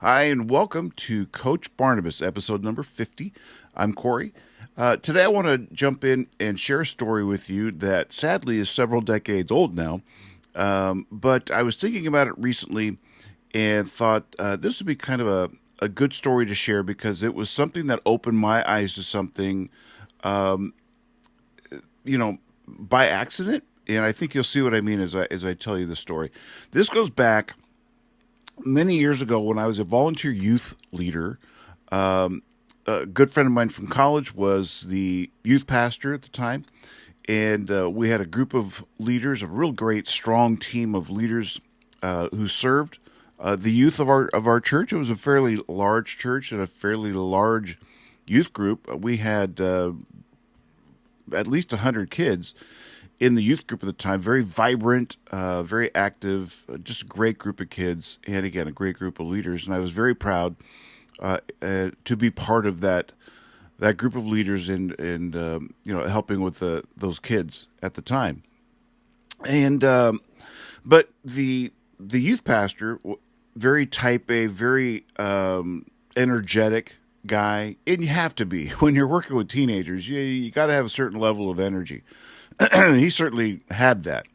Hi, and welcome to Coach Barnabas, episode number 50. I'm Corey. Today, I want to jump in and share a story with you that sadly is several decades old now. But I was thinking about it recently and thought this would be kind of a good story to share because it was something that opened my eyes to something, you know, by accident. And I think you'll see what I mean as I tell you the story. This goes back many years ago when I was a volunteer youth leader. A good friend of mine from college was the youth pastor at the time, and we had a group of leaders, a real great, strong team of leaders who served the youth of our church. It was a fairly large church and a fairly large youth group. We had at least 100 kids in the youth group at the time. Very vibrant, very active, just a great group of kids, and again, a great group of leaders. And I was very proud to be part of that group of leaders and helping with those kids at the time. And but the youth pastor, very type A, very energetic guy, and you have to be when you're working with teenagers. You got to have a certain level of energy. He certainly had that.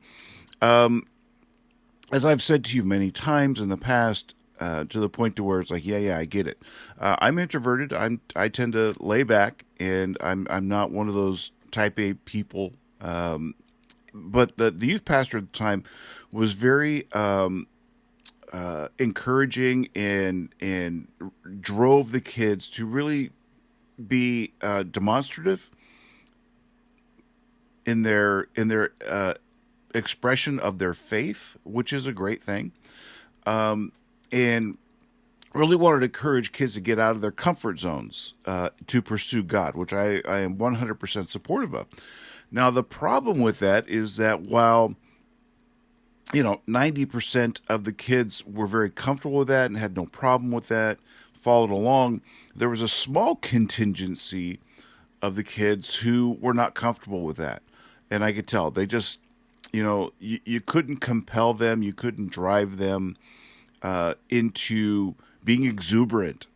As I've said to you many times in the past, to the point to where it's like, yeah, I get it. I'm introverted. I tend to lay back, and I'm not one of those type A people. But the youth pastor at the time was very encouraging and drove the kids to really be demonstrative in their expression of their faith, which is a great thing, and really wanted to encourage kids to get out of their comfort zones to pursue God, which I am 100% supportive of. Now, the problem with that is that while 90% of the kids were very comfortable with that and had no problem with that, followed along, there was a small contingency of the kids who were not comfortable with that. And I could tell they just, you couldn't compel them, you couldn't drive them into being exuberant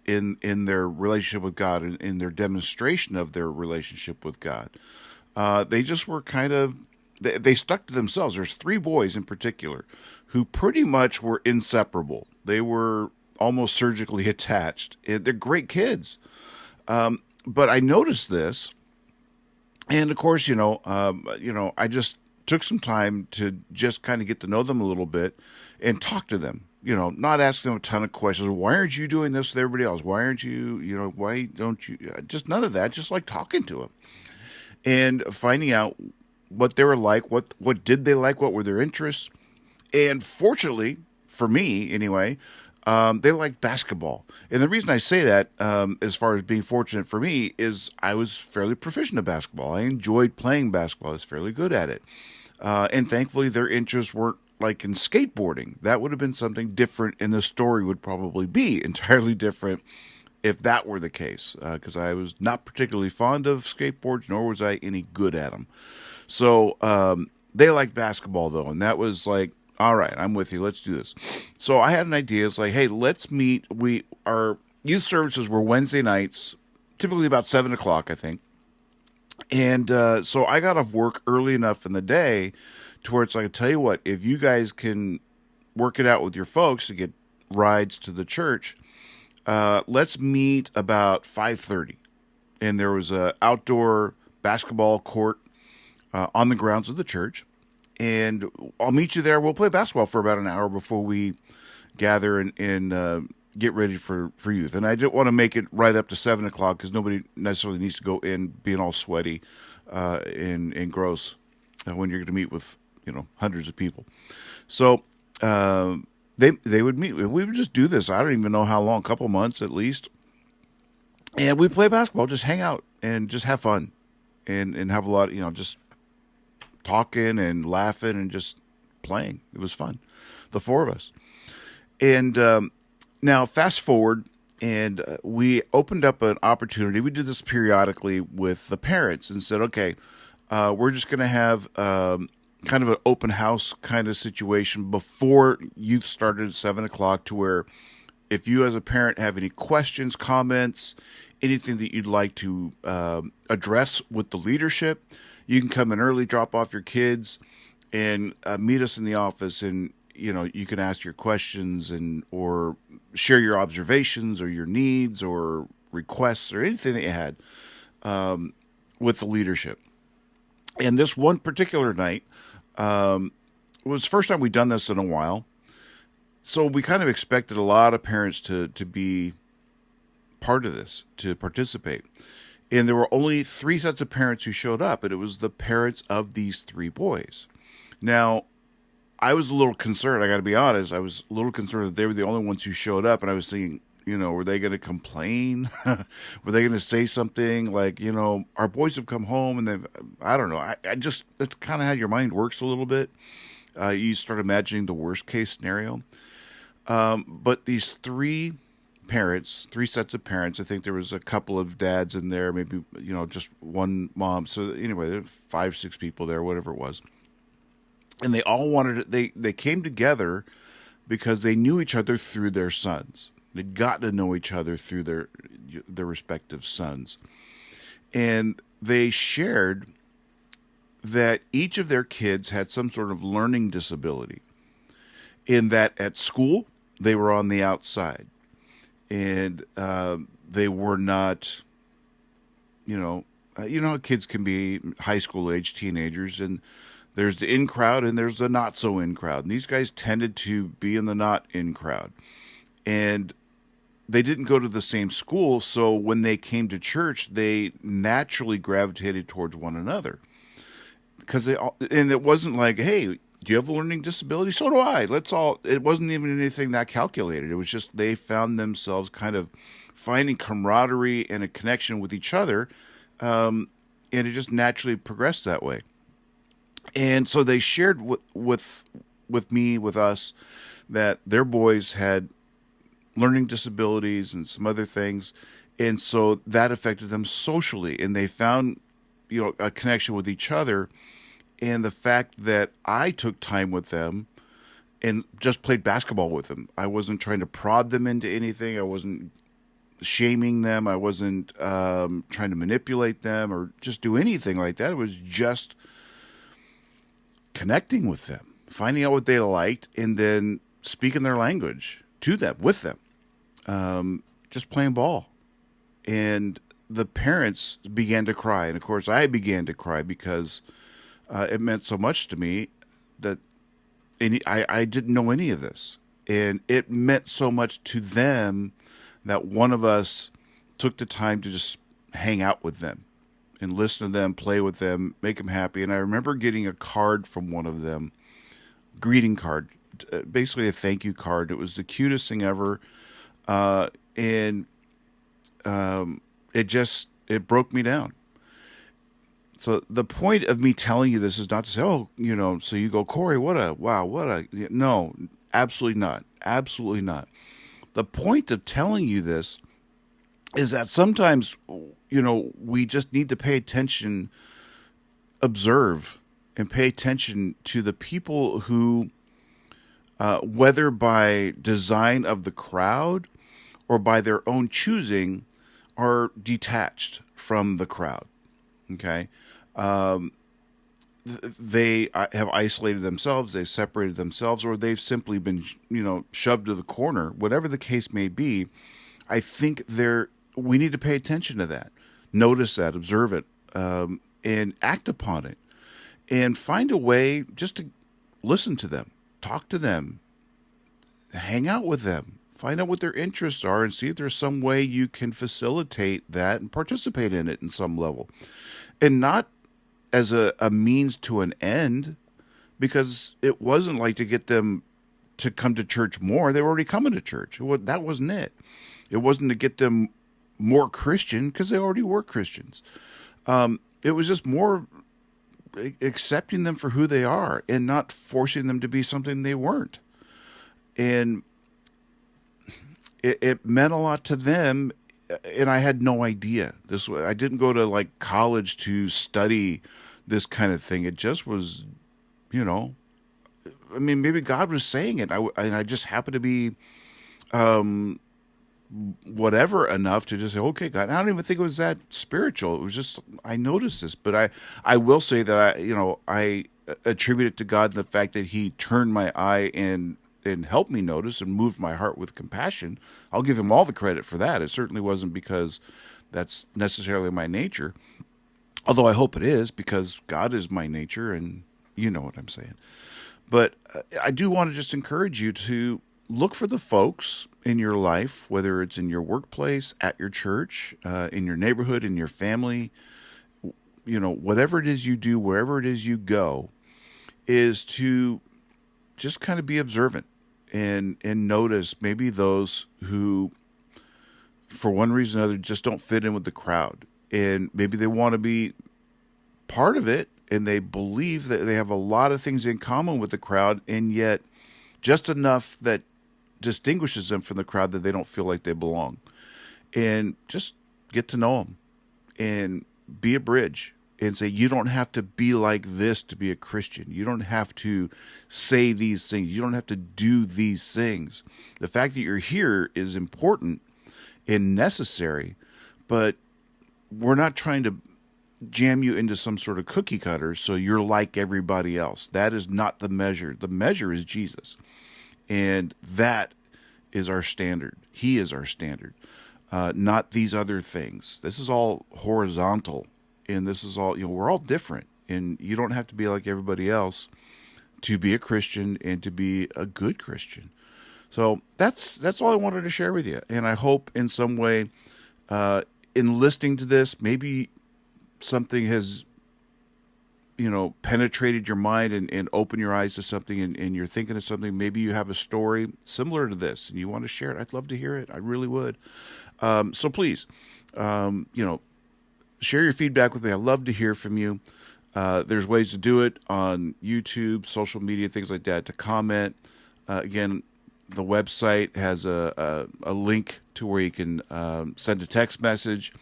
in their relationship with God and in their demonstration of their relationship with God. They just were kind of they stuck to themselves. There's three boys in particular who pretty much were inseparable. They were almost surgically attached. They're great kids, but I noticed this, and of course, I just took some time to just kind of get to know them a little bit and talk to them. Not asking them a ton of questions. Why aren't you doing this with everybody else? Why aren't you? Why don't you? Just none of that. Just like talking to them and finding out what they were like, what did they like, what were their interests. And fortunately, for me anyway, they liked basketball. And the reason I say that, as far as being fortunate for me, is I was fairly proficient at basketball. I enjoyed playing basketball. I was fairly good at it. And thankfully, their interests weren't like in skateboarding. That would have been something different, and the story would probably be entirely different if that were the case, because I was not particularly fond of skateboards, nor was I any good at them. So they liked basketball, though, and that was like, all right, I'm with you. Let's do this. So I had an idea. It's like, hey, let's meet. Our youth services were Wednesday nights, typically about 7 o'clock, I think. And so I got off work early enough in the day to where it's like, I tell you what, if you guys can work it out with your folks to get rides to the church, let's meet about 5:30. And there was a outdoor basketball court on the grounds of the church. And I'll meet you there. We'll play basketball for about an hour before we gather and get ready for youth. And I didn't want to make it right up to 7 o'clock because nobody necessarily needs to go in being all sweaty and gross when you're going to meet with hundreds of people. So they would meet. We would just do this. I don't even know how long, a couple months at least. And we play basketball, just hang out and just have fun and have a lot, just talking and laughing and just playing. It was fun, the four of us. And now fast forward, and we opened up an opportunity. We did this periodically with the parents and said, okay, we're just going to have kind of an open house kind of situation before youth started at 7 o'clock, to where If you as a parent have any questions, comments, anything that you'd like to address with the leadership, you can come in early, drop off your kids, and meet us in the office. And you can ask your questions and or share your observations or your needs or requests or anything that you had with the leadership. And this one particular night was the first time we'd done this in a while. So we kind of expected a lot of parents to be part of this, to participate. And there were only three sets of parents who showed up, and it was the parents of these three boys. Now, I was a little concerned. I got to be honest. I was a little concerned that they were the only ones who showed up, and I was thinking, were they going to complain? Were they going to say something like, our boys have come home, and they've, I don't know. I just, that's kind of how your mind works a little bit. You start imagining the worst case scenario. But these three parents, three sets of parents, I think there was a couple of dads in there, maybe, just one mom. So anyway, there were 5, 6 people there, whatever it was. And they all wanted it. They came together because they knew each other through their sons. They'd gotten to know each other through their respective sons. And they shared that each of their kids had some sort of learning disability, in that at school they were on the outside, and they were not, how kids can be high school age teenagers, and there's the in crowd and there's the not so in crowd. And these guys tended to be in the not in crowd, and they didn't go to the same school. So when they came to church, they naturally gravitated towards one another, because and it wasn't like, hey, do you have a learning disability? So do I. Let's all. It wasn't even anything that calculated. It was just they found themselves kind of finding camaraderie and a connection with each other, and it just naturally progressed that way. And so they shared with me, with us, that their boys had learning disabilities and some other things, and so that affected them socially, and they found a connection with each other. And the fact that I took time with them and just played basketball with them. I wasn't trying to prod them into anything. I wasn't shaming them. I wasn't trying to manipulate them or just do anything like that. It was just connecting with them, finding out what they liked, and then speaking their language to them, with them, just playing ball. And the parents began to cry. And, of course, I began to cry because it meant so much to me that I didn't know any of this. And it meant so much to them that one of us took the time to just hang out with them and listen to them, play with them, make them happy. And I remember getting a card from one of them, greeting card, basically a thank you card. It was the cutest thing ever. And it broke me down. So the point of me telling you this is not to say, so you go, Corey, no, absolutely not. Absolutely not. The point of telling you this is that sometimes, we just need to pay attention, observe, and pay attention to the people who, whether by design of the crowd or by their own choosing, are detached from the crowd. Okay. They have isolated themselves, they separated themselves, or they've simply been, shoved to the corner, whatever the case may be. I think we need to pay attention to that, notice that, observe it, and act upon it, and find a way just to listen to them, talk to them, hang out with them, find out what their interests are, and see if there's some way you can facilitate that and participate in it in some level. And not as a means to an end, because it wasn't like to get them to come to church more. They were already coming to church. That wasn't it. It wasn't to get them more Christian, because they already were Christians. It was just more accepting them for who they are and not forcing them to be something they weren't. And it meant a lot to them, and I had no idea. I didn't go to like college to study this kind of thing. It just was, maybe God was saying it. And I just happened to be whatever enough to just say, okay, God, I don't even think it was that spiritual. It was just, I noticed this, but I will say that I attribute it to God in the fact that he turned my eye and helped me notice and moved my heart with compassion. I'll give him all the credit for that. It certainly wasn't because that's necessarily my nature, although I hope it is, because God is my nature, and you know what I'm saying. But I do want to just encourage you to look for the folks in your life, whether it's in your workplace, at your church, in your neighborhood, in your family, whatever it is you do, wherever it is you go, is to just kind of be observant and notice maybe those who, for one reason or another, just don't fit in with the crowd. And maybe they want to be part of it, and they believe that they have a lot of things in common with the crowd, and yet just enough that distinguishes them from the crowd that they don't feel like they belong. And just get to know them and be a bridge and say, you don't have to be like this to be a Christian. You don't have to say these things. You don't have to do these things. The fact that you're here is important and necessary, but we're not trying to jam you into some sort of cookie cutter so you're like everybody else. That is not the measure. The measure is Jesus. And that is our standard. He is our standard, not these other things. This is all horizontal, and this is all, we're all different, and you don't have to be like everybody else to be a Christian and to be a good Christian. So that's all I wanted to share with you. And I hope in some way, in listening to this, maybe something has penetrated your mind and opened your eyes to something, and you're thinking of something. Maybe you have a story similar to this and you want to share it. I'd love to hear it. I really would. So please, share your feedback with me. I'd love to hear from you. There's ways to do it on YouTube, social media, things like that, to comment. Again, the website has a link to where you can send a text message.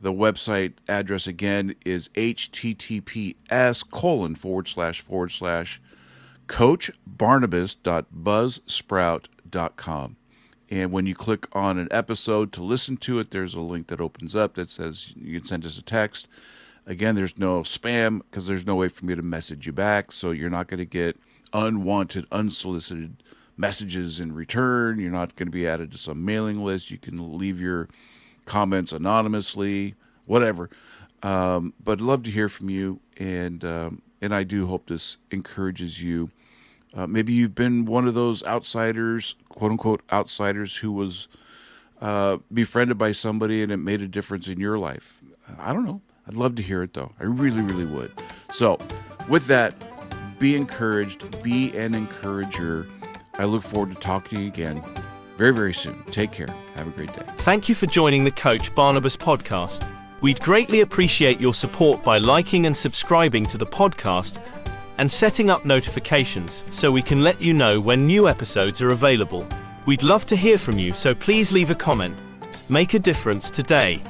The website address again is https://coachbarnabas.buzzsprout.com. And when you click on an episode to listen to it, there's a link that opens up that says you can send us a text. Again, there's no spam because there's no way for me to message you back. So you're not going to get unwanted, unsolicited messages in return. You're not going to be added to some mailing list. You can leave your comments anonymously, whatever. But I'd love to hear from you, and I do hope this encourages you. Maybe you've been one of those outsiders, quote unquote outsiders, who was befriended by somebody and it made a difference in your life. I don't know. I'd love to hear it though. I really, really would. So with that, be encouraged, be an encourager. I look forward to talking to you again very, very soon. Take care. Have a great day. Thank you for joining the Coach Barnabas podcast. We'd greatly appreciate your support by liking and subscribing to the podcast and setting up notifications so we can let you know when new episodes are available. We'd love to hear from you, so please leave a comment. Make a difference today.